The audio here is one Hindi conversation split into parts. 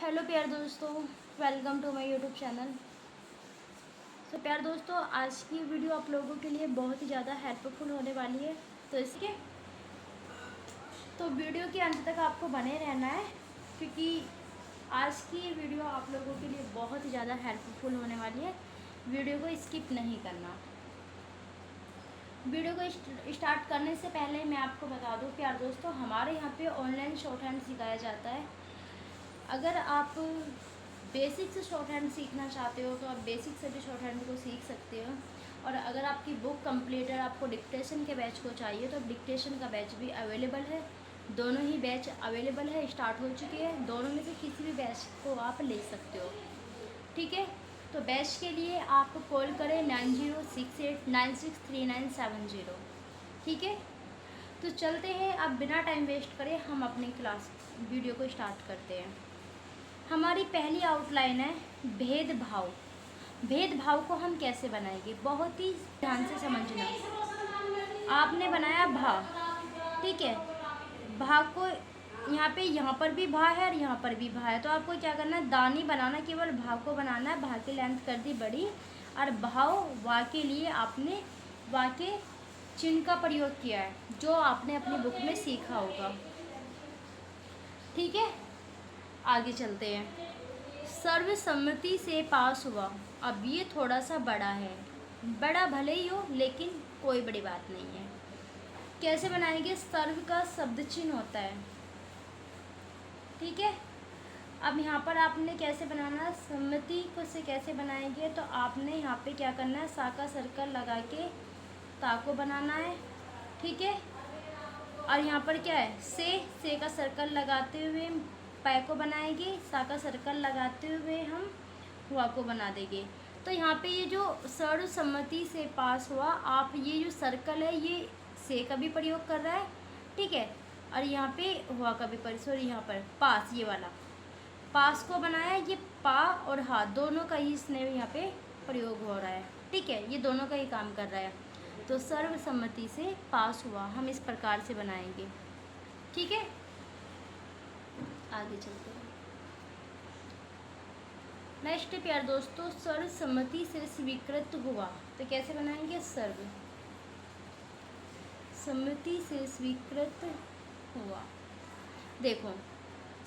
हेलो प्यार दोस्तों, welcome to my YouTube channel. तो प्यार दोस्तों, आज की वीडियो आप लोगों के लिए बहुत ही ज़्यादा हेल्पफुल होने वाली है। तो वीडियो के अंत तक आपको बने रहना है, क्योंकि आज की वीडियो आप लोगों के लिए बहुत ही ज़्यादा हेल्पफुल होने वाली है। वीडियो को स्किप नहीं करना। वीडियो को स्टार्ट करने से पहले मैं आपको बता दूं प्यार दोस्तों, हमारे यहाँ पे ऑनलाइन शॉर्ट हैंड सिखाया जाता है। अगर आप बेसिक से शॉर्ट हैंड सीखना चाहते हो तो आप बेसिक से भी शॉर्ट हैंड को सीख सकते हो। और अगर आपकी बुक कंप्लीट है, आपको डिक्टेशन के बैच को चाहिए तो डिक्टेशन का बैच भी अवेलेबल है। दोनों ही बैच अवेलेबल है, स्टार्ट हो चुकी है। दोनों में से किसी भी बैच को आप ले सकते हो, ठीक है। तो बैच के लिए आप कॉल करें 9068963970, ठीक है। तो चलते हैं, अब बिना टाइम वेस्ट करें हम अपनी क्लास वीडियो को स्टार्ट करते हैं। हमारी पहली आउटलाइन है भेदभाव। भेदभाव को हम कैसे बनाएंगे, बहुत ही ध्यान से समझना। आपने बनाया भा, ठीक है। भा को यहाँ पर भी भा है और यहाँ पर भी भा है, तो आपको क्या करना है, दानी बनाना, केवल भा को बनाना है। भा की लेंथ कर दी बड़ी और भाव वा के लिए आपने वा के चिन्ह का प्रयोग किया है, जो आपने अपनी बुक में सीखा होगा, ठीक है। आगे चलते हैं। सर्वसम्मति से पास हुआ। अब ये थोड़ा सा बड़ा है, बड़ा भले ही हो लेकिन कोई बड़ी बात नहीं है। कैसे बनाएंगे, सर्व का शब्द चिन्ह होता है, ठीक है। अब यहाँ पर आपने कैसे बनाना, सम्मति को से कैसे बनाएंगे, तो आपने यहाँ पे क्या करना है, सा का सर्कल लगा के ता को बनाना है, ठीक है। और यहाँ पर क्या है, से का सर्कल लगाते हुए पै को बनाएंगे, सा का सर्कल लगाते हुए हम हुआ को बना देंगे। तो यहाँ पे ये जो सर्वसम्मति से पास हुआ, आप ये जो सर्कल है ये से का भी प्रयोग कर रहा है, ठीक है। और यहाँ पे हुआ का भी यहाँ पर पास, ये वाला पास को बनाया, ये पा और हा दोनों का ही इसने यहाँ पे प्रयोग हो रहा है, ठीक है। ये दोनों का ही काम कर रहा है। तो सर्वसम्मति से पास हुआ हम इस प्रकार से बनाएंगे, ठीक है। आगे चलते हैं। नेक्स्ट प्यार दोस्तों, सर्वसम्मति से स्वीकृत हुआ, तो कैसे बनाएंगे, सर्व सम्मति से स्वीकृत हुआ। देखो,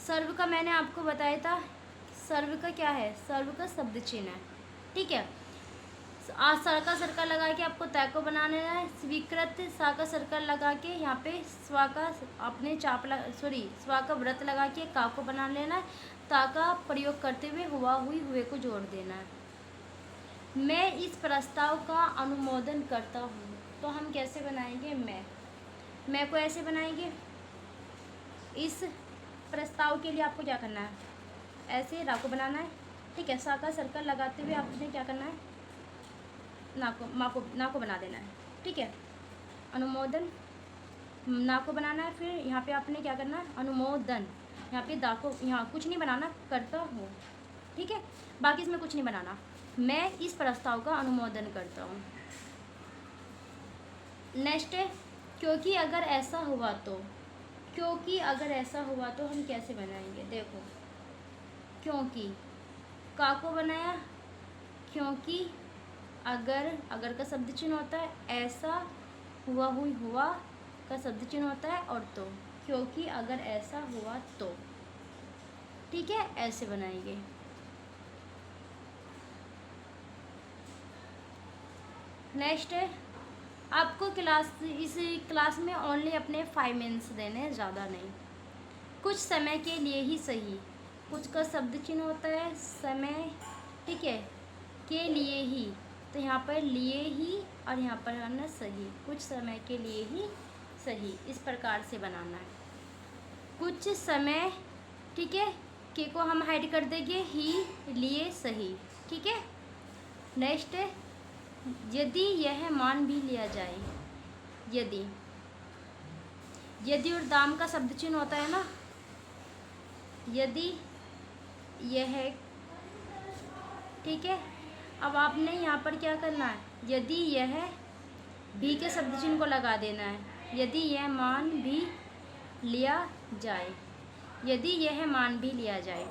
सर्व का मैंने आपको बताया था, सर्व का क्या है, सर्व का शब्द चिन्ह है, ठीक है। आज सा का सर्कल लगा के आपको तय को बनाना है। स्वीकृत, सा का सर्कल लगा के यहाँ पे स्वा का अपने स्वा का व्रत लगा के का को बना लेना है। ता का प्रयोग करते हुए हुआ हुई हुए को जोड़ देना है। मैं इस प्रस्ताव का अनुमोदन करता हूँ, तो हम कैसे बनाएंगे, मैं को ऐसे बनाएंगे। इस प्रस्ताव के लिए आपको क्या करना है, ऐसे रा को बनाना है, ठीक है। सा का सर्कल लगाते हुए आपने क्या करना है, ना को बना देना है, ठीक है। अनुमोदन, ना को बनाना है। फिर यहाँ पे आपने क्या करना है, अनुमोदन, यहाँ पे दा को, यहाँ कुछ नहीं बनाना, करता हूँ, ठीक है। बाकी इसमें कुछ नहीं बनाना। मैं इस प्रस्ताव का अनुमोदन करता हूँ। नेक्स्ट है क्योंकि अगर ऐसा हुआ तो। क्योंकि अगर ऐसा हुआ तो हम कैसे बनाएंगे, देखो, क्योंकि का को बनाया, क्योंकि अगर का शब्द चिन्ह होता है, ऐसा हुआ हुई हुआ का शब्द चिन्ह होता है, और तो, क्योंकि अगर ऐसा हुआ तो, ठीक है। ऐसे बनाएंगे। नेक्स्ट है, आपको इस क्लास में ओनली अपने 5 मिनट्स देने हैं, ज़्यादा नहीं। कुछ समय के लिए ही सही, कुछ का शब्द चिन्ह होता है समय, ठीक है, के लिए ही, तो यहाँ पर लिए ही और यहाँ पर आना सही, कुछ समय के लिए ही सही, इस प्रकार से बनाना है। कुछ समय, ठीक है, के को हम हाइड कर देंगे, ही लिए सही, ठीक है। नेक्स्ट है, यदि यह मान भी लिया जाए, यदि और दाम का शब्द चिन्ह होता है ना, यदि यह, ठीक है। अब आपने यहाँ पर क्या करना है, यदि यह भी के शब्द चिन्ह को लगा देना है, यदि यह मान भी लिया जाए, यदि यह मान भी लिया जाए,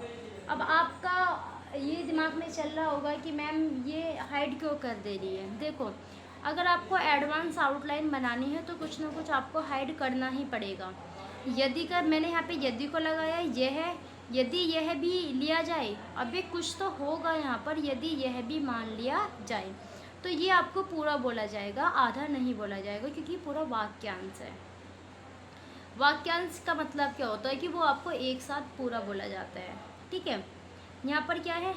अब आपका ये दिमाग में चल रहा होगा कि मैम ये हाइड क्यों कर दे रही है। देखो, अगर आपको एडवांस आउटलाइन बनानी है तो कुछ ना कुछ आपको हाइड करना ही पड़ेगा। यदि का मैंने यहाँ पे यदि को लगाया, यदि यह भी लिया जाए, अभी कुछ तो होगा यहाँ पर, यदि यह भी मान लिया जाए तो ये आपको पूरा बोला जाएगा, आधा नहीं बोला जाएगा, क्योंकि पूरा वाक्यांश है। वाक्यांश का मतलब क्या होता है कि वो आपको एक साथ पूरा बोला जाता है। ठीक है, यहाँ पर क्या है,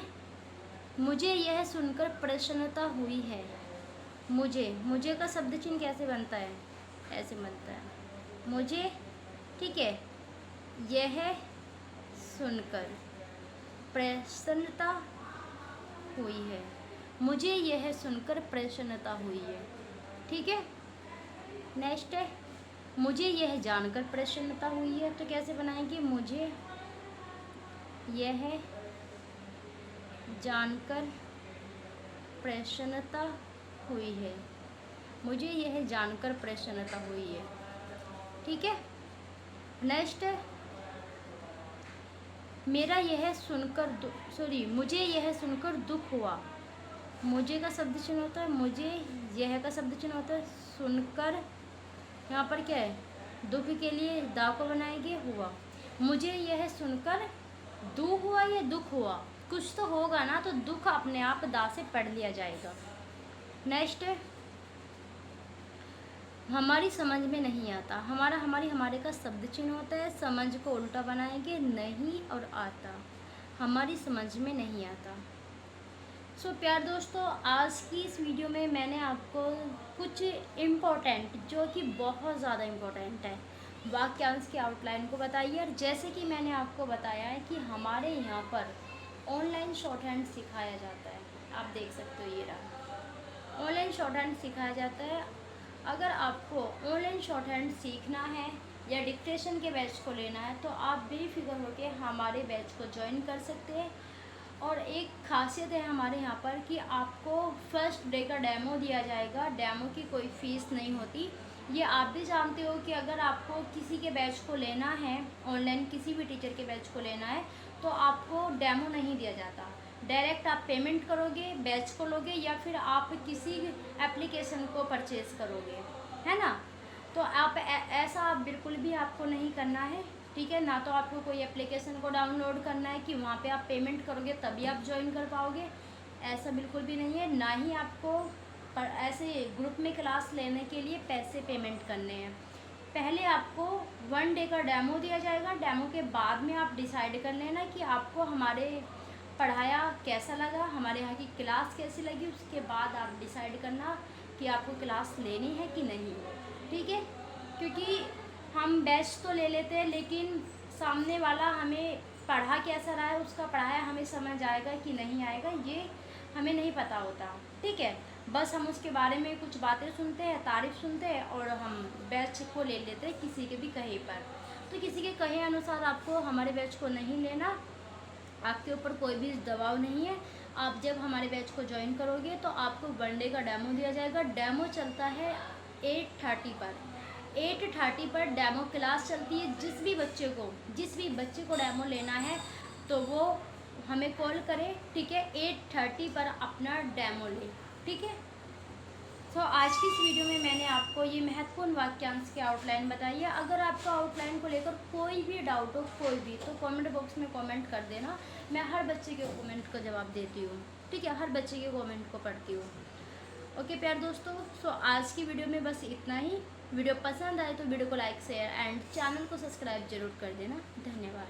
मुझे यह सुनकर प्रसन्नता हुई है। मुझे का शब्द चिन्ह कैसे बनता है, ऐसे बनता है मुझे। ठीक है, यह सुनकर प्रसन्नता हुई है, मुझे यह सुनकर प्रसन्नता हुई है। ठीक है, नेक्स्ट है, मुझे यह जानकर प्रसन्नता हुई है, तो कैसे बनाएंगे, मुझे यह जानकर प्रसन्नता हुई है, मुझे यह जानकर प्रसन्नता हुई है। ठीक है, नेक्स्ट है, मेरा यह सुनकर मुझे यह सुनकर दुख हुआ। मुझे का शब्द चिन्ह होता है, मुझे यह का शब्द चिन्ह होता है, सुनकर यहाँ पर क्या है, दुख के लिए दा को बनाएंगे हुआ। मुझे यह सुनकर दु हुआ या दुख हुआ, कुछ तो होगा ना, तो दुख अपने आप दा से पढ़ लिया जाएगा। नेक्स्ट है, हमारी समझ में नहीं आता। हमारे का शब्द चिन्ह होता है, समझ को उल्टा बनाएंगे, नहीं और आता, हमारी समझ में नहीं आता। सो प्यार दोस्तों, आज की इस वीडियो में मैंने आपको कुछ इम्पोर्टेंट, जो कि बहुत ज़्यादा इम्पोर्टेंट है, वाक्यांश की आउटलाइन को बताई है। और जैसे कि मैंने आपको बताया है कि हमारे यहाँ पर ऑनलाइन शॉर्ट हैंड सिखाया जाता है, आप देख सकते हो, ये रहा ऑनलाइन शॉर्ट हैंड सिखाया जाता है। अगर आपको ऑनलाइन शॉर्ट हैंड सीखना है या डिक्टेशन के बैच को लेना है तो आप बेफिक्र होकर हमारे बैच को ज्वाइन कर सकते हैं। और एक खासियत है हमारे यहाँ पर कि आपको फर्स्ट डे का डेमो दिया जाएगा, डेमो की कोई फ़ीस नहीं होती। ये आप भी जानते हो कि अगर आपको किसी के बैच को लेना है, ऑनलाइन किसी भी टीचर के बैच को लेना है, तो आपको डेमो नहीं दिया जाता। डायरेक्ट आप पेमेंट करोगे, बैच को लोगे, या फिर आप किसी एप्लीकेशन को परचेज़ करोगे, है ना। तो आप ऐसा आप बिल्कुल भी आपको नहीं करना है। ठीक है ना, तो आपको कोई एप्लीकेशन को डाउनलोड करना है कि वहाँ पे आप पेमेंट करोगे तभी आप ज्वाइन कर पाओगे, ऐसा बिल्कुल भी नहीं है। ना ही आपको ऐसे ग्रुप में क्लास लेने के लिए पैसे पेमेंट करने हैं। पहले आपको 1 डे का डेमो दिया जाएगा, डेमो के बाद में आप डिसाइड कर लेना कि आपको हमारे पढ़ाया कैसा लगा, हमारे यहाँ की क्लास कैसी लगी, उसके बाद आप डिसाइड करना कि आपको क्लास लेनी है कि नहीं। ठीक है, क्योंकि हम बैच तो ले लेते हैं, लेकिन सामने वाला हमें पढ़ा कैसा रहा है, उसका पढ़ाया हमें समझ आएगा कि नहीं आएगा, ये हमें नहीं पता होता। ठीक है, बस हम उसके बारे में कुछ बातें सुनते हैं, तारीफ़ सुनते हैं और हम बैच को ले लेते हैं किसी के भी कहे पर। तो किसी के कहे अनुसार आपको हमारे बैच को नहीं लेना, आपके ऊपर कोई भी दबाव नहीं है। आप जब हमारे बैच को ज्वाइन करोगे तो आपको 1 डे का डेमो दिया जाएगा। डेमो चलता है 8:30 पर, 8:30 पर डेमो क्लास चलती है। जिस भी बच्चे को डेमो लेना है तो वो हमें कॉल करे। ठीक है, 8:30 पर अपना डेमो ले। ठीक है, तो आज की इस वीडियो में मैंने आपको ये महत्वपूर्ण वाक्यांश की आउटलाइन बताई है। अगर आपको आउटलाइन को लेकर कोई भी डाउट हो, तो कमेंट बॉक्स में कमेंट कर देना। मैं हर बच्चे के कमेंट का जवाब देती हूँ। ठीक है, हर बच्चे के कमेंट को पढ़ती हूँ। ओके प्यार दोस्तों, सो आज की वीडियो में बस इतना ही। वीडियो पसंद आए तो वीडियो को लाइक, शेयर एंड चैनल को सब्सक्राइब जरूर कर देना। धन्यवाद।